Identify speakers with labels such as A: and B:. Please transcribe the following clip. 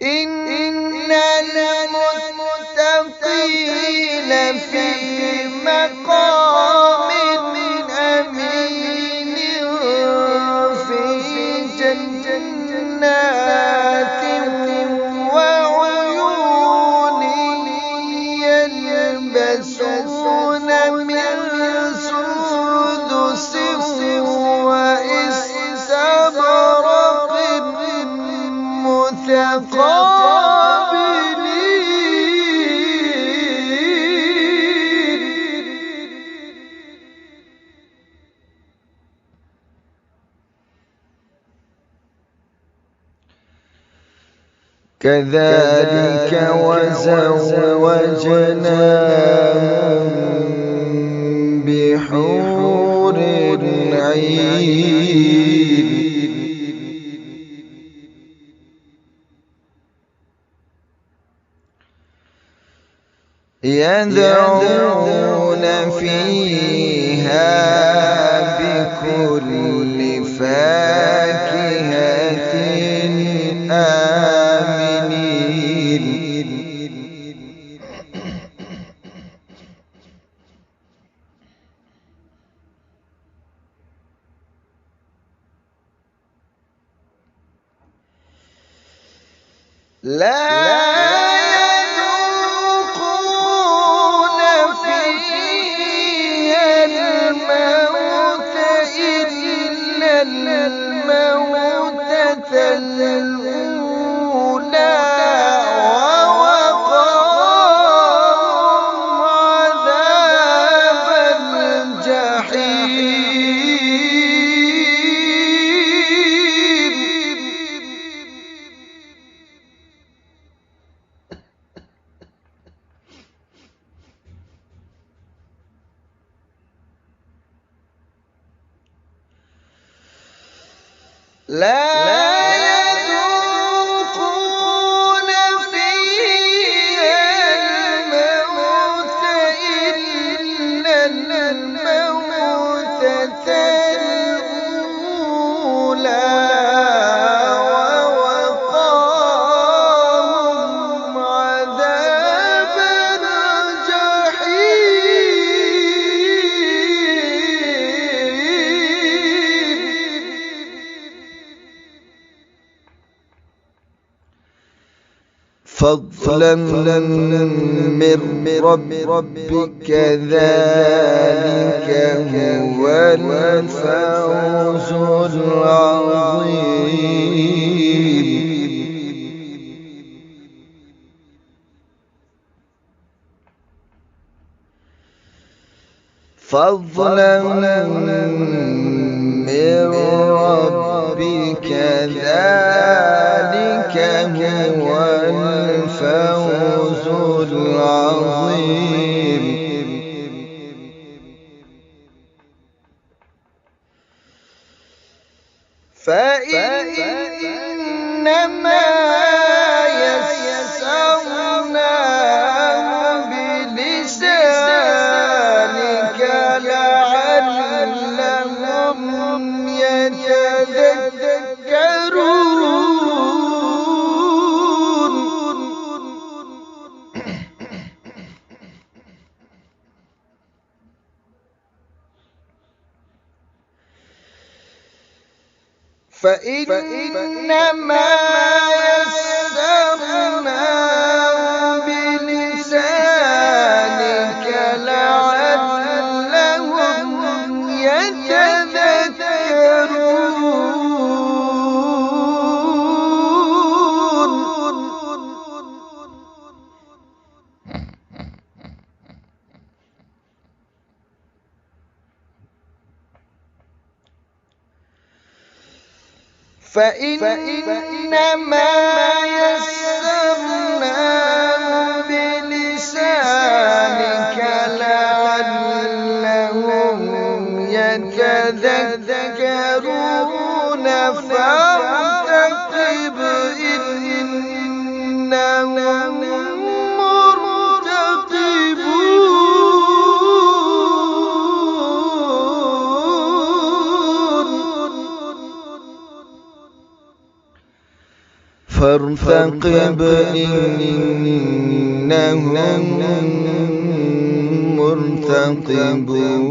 A: إن المتقين في مقام أمين في جنات وعيون يلبسون من سندس وإستبرق متقابلين. كذلك وزوجناهم بحور عين يدعون فيها بكل فاكهة آمنين. لا يذوقون فيها الموت إلا الموتة الأولى ووقاهم عذاب الجحيم. لا يذوقون فيها الموت إلا الموتة الأولى ووقاهم عذاب الجحيم. فضلا من ربك ذلك هو الفوز العظيم. فضلا من ربك ذلك هو الفوز العظيم. فإنما يسرناه بلسانك لعلهم يتذكرون. فإنما يسرناه بلسانك لعلهم يتذكرون. فإنما يسرناه بلسانك لعلهم يتذكرون فارتقب إنهم مرتقبون. فارتقب إنهم مرتقبون